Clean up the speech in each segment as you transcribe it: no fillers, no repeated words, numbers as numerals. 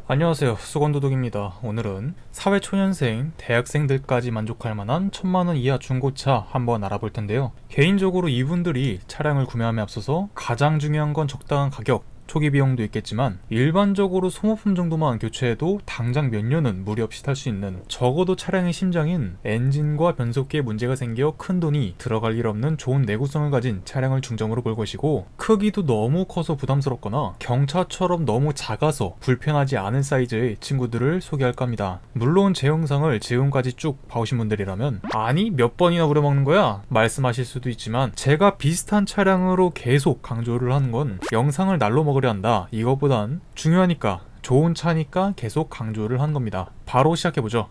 안녕하세요, 수건도둑입니다. 오늘은 사회초년생, 대학생들까지 만족할 만한 1000만원 이하 중고차 한번 알아볼 텐데요. 개인적으로 이분들이 차량을 구매함에 앞서서 가장 중요한 건 적당한 가격, 초기 비용도 있겠지만 일반적으로 소모품 정도만 교체해도 당장 몇 년은 무리 없이 탈 수 있는, 적어도 차량의 심장인 엔진과 변속기에 문제가 생겨 큰 돈이 들어갈 일 없는 좋은 내구성을 가진 차량을 중점으로 볼 것이고, 크기도 너무 커서 부담스럽거나 경차처럼 너무 작아서 불편하지 않은 사이즈의 친구들을 소개할까 합니다. 물론 제 영상을 지금까지 쭉 봐오신 분들이라면 아니 몇 번이나 우려먹는 거야? 말씀하실 수도 있지만, 제가 비슷한 차량으로 계속 강조를 하는 건 영상을 날로 먹으려 한다, 이거보단 중요하니까, 좋은 차니까 계속 강조를 한 겁니다. 바로 시작해보죠.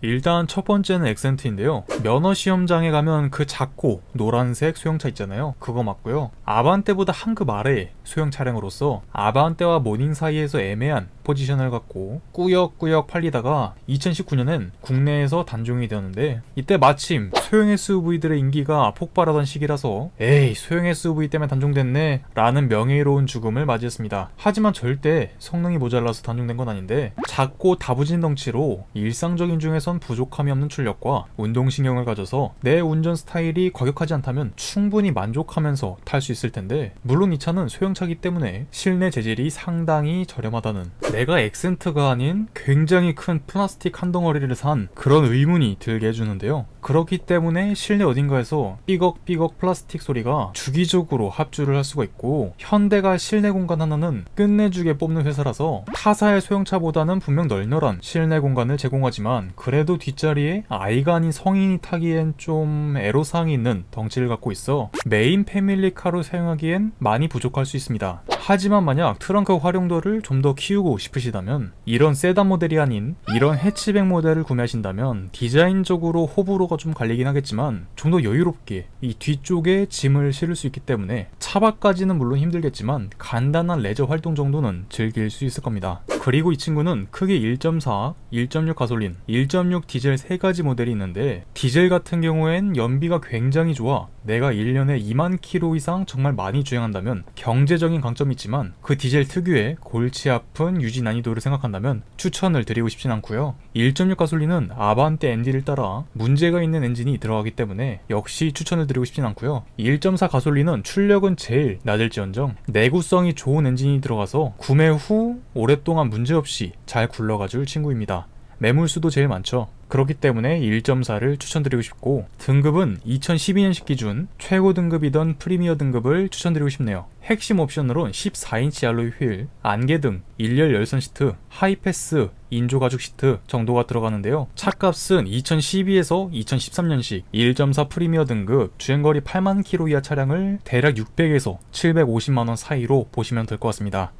일단 첫 번째는 엑센트인데요. 면허 시험장에 가면 그 작고 노란색 소형차 있잖아요. 그거 맞고요. 아반떼보다 한 급 아래 소형 차량으로서 아반떼와 모닝 사이에서 애매한 포지션을 갖고 꾸역꾸역 팔리다가 2019년엔 국내에서 단종이 되었는데, 이때 마침 소형 SUV들의 인기가 폭발하던 시기라서 에이 소형 SUV 때문에 단종됐네 라는 명예로운 죽음을 맞이했습니다. 하지만 절대 성능이 모자라서 단종된 건 아닌데, 작고 다부진 덩치로 일상적인 중에선 부족함이 없는 출력과 운동신경을 가져서 내 운전 스타일이 과격하지 않다면 충분히 만족하면서 탈 수 있을 텐데, 물론 이 차는 소형차기 때문에 실내 재질이 상당히 저렴하다는, 내가 엑센트가 아닌 굉장히 큰 플라스틱 한 덩어리를 산 그런 의문이 들게 해주는데요. 그렇기 때문에 실내 어딘가에서 삐걱삐걱 플라스틱 소리가 주기적으로 합주를 할 수가 있고, 현대가 실내 공간 하나는 끝내주게 뽑는 회사라서 타사의 소형차보다는 분명 널널한 실내 공간을 제공하지만, 그래도 뒷자리에 아이가 아닌 성인이 타기엔 좀 애로사항이 있는 덩치를 갖고 있어 메인 패밀리카로 사용하기엔 많이 부족할 수 있습니다. 하지만 만약 트렁크 활용도를 좀 더 키우고 싶으시다면, 이런 세단 모델이 아닌 이런 해치백 모델을 구매하신다면 디자인적으로 호불호가 좀 갈리긴 하겠지만 좀 더 여유롭게 이 뒤쪽에 짐을 실을 수 있기 때문에 차박까지는 물론 힘들겠지만 간단한 레저 활동 정도는 즐길 수 있을 겁니다. 그리고 이 친구는 크게 1.4, 1.6 가솔린, 1.6 디젤 3가지 모델이 있는데, 디젤 같은 경우엔 연비가 굉장히 좋아 내가 1년에 2만 킬로 이상 정말 많이 주행한다면 경제적인 강점이 있지만, 그 디젤 특유의 골치 아픈 유지 난이도를 생각한다면 추천을 드리고 싶진 않고요. 1.6 가솔린은 아반떼 엔진을 따라 문제가 있는 엔진이 들어가기 때문에 역시 추천을 드리고 싶진 않고요. 1.4 가솔린은 출력은 제일 낮을지언정 내구성이 좋은 엔진이 들어가서 구매 후 오랫동안 문제없이 잘 굴러가줄 친구입니다. 매물수도 제일 많죠. 그렇기 때문에 1.4를 추천드리고 싶고, 등급은 2012년식 기준 최고 등급이던 프리미어 등급을 추천드리고 싶네요. 핵심 옵션으론 14인치 알로이 휠, 안개등, 일렬 열선 시트, 하이패스, 인조 가죽 시트 정도가 들어가는데요. 차값은 2012에서 2013년식 1.4 프리미어 등급 주행거리 8만 킬로 이하 차량을 대략 600에서 750만원 사이로 보시면 될 것 같습니다.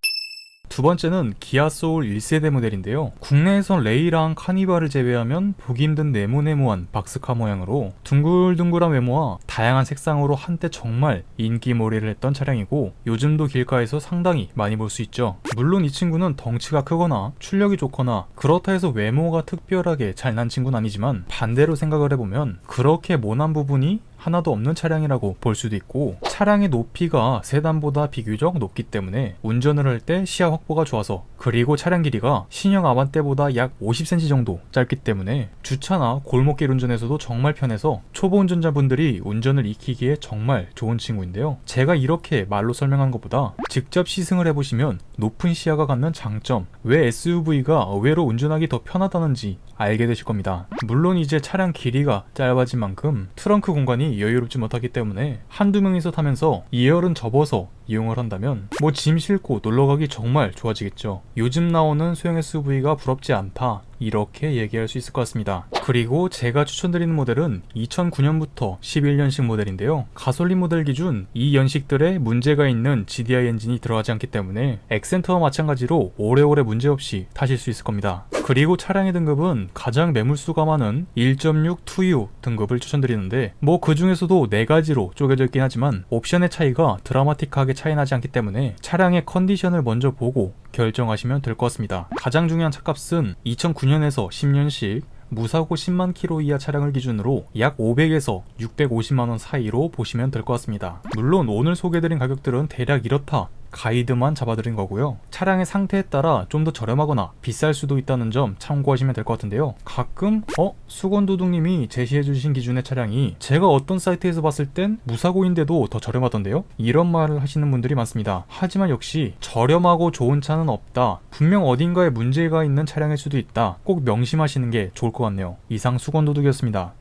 두 번째는 기아 소울 1세대 모델인데요. 국내에선 레이랑 카니발을 제외하면 보기 힘든 네모네모한 박스카 모양으로 둥글둥글한 외모와 다양한 색상으로 한때 정말 인기몰이를 했던 차량이고, 요즘도 길가에서 상당히 많이 볼 수 있죠. 물론 이 친구는 덩치가 크거나 출력이 좋거나 그렇다 해서 외모가 특별하게 잘난 친구는 아니지만, 반대로 생각을 해보면 그렇게 모난 부분이 하나도 없는 차량이라고 볼 수도 있고, 차량의 높이가 세단보다 비교적 높기 때문에 운전을 할 때 시야 확보가 좋아서, 그리고 차량 길이가 신형 아반떼보다 약 50cm 정도 짧기 때문에 주차나 골목길 운전에서도 정말 편해서 초보 운전자분들이 운전을 익히기에 정말 좋은 친구인데요. 제가 이렇게 말로 설명한 것보다 직접 시승을 해보시면 높은 시야가 갖는 장점, 왜 SUV가 의외로 운전하기 더 편하다는지 알게 되실 겁니다. 물론 이제 차량 길이가 짧아진 만큼 트렁크 공간이 여유롭지 못하기 때문에 한두 명이서 타면서 2열은 접어서 이용을 한다면 뭐 짐 싣고 놀러가기 정말 좋아지겠죠. 요즘 나오는 소형 SUV가 부럽지 않다, 이렇게 얘기할 수 있을 것 같습니다. 그리고 제가 추천드리는 모델은 2009년부터 11년식 모델인데요. 가솔린 모델 기준 이 연식들에 문제가 있는 GDI 엔진이 들어가지 않기 때문에 엑센트와 마찬가지로 오래오래 문제없이 타실 수 있을 겁니다. 그리고 차량의 등급은 가장 매물수가 많은 1.6 2U 등급을 추천드리는데, 뭐 그 중에서도 4가지로 쪼개져 있긴 하지만 옵션의 차이가 드라마틱하게 차이 나지 않기 때문에 차량의 컨디션을 먼저 보고 결정하시면 될 것 같습니다. 가장 중요한 차값은 2009년에서 10년식 무사고 10만 킬로 이하 차량을 기준으로 약 500에서 650만원 사이로 보시면 될 것 같습니다. 물론 오늘 소개해드린 가격들은 대략 이렇다, 가이드만 잡아드린 거고요. 차량의 상태에 따라 좀 더 저렴하거나 비쌀 수도 있다는 점 참고하시면 될 것 같은데요. 가끔 수건도둑님이 제시해주신 기준의 차량이 제가 어떤 사이트에서 봤을 땐 무사고인데도 더 저렴하던데요? 이런 말을 하시는 분들이 많습니다. 하지만 역시 저렴하고 좋은 차는 없다. 분명 어딘가에 문제가 있는 차량일 수도 있다. 꼭 명심하시는 게 좋을 것 같네요. 이상 수건도둑이었습니다.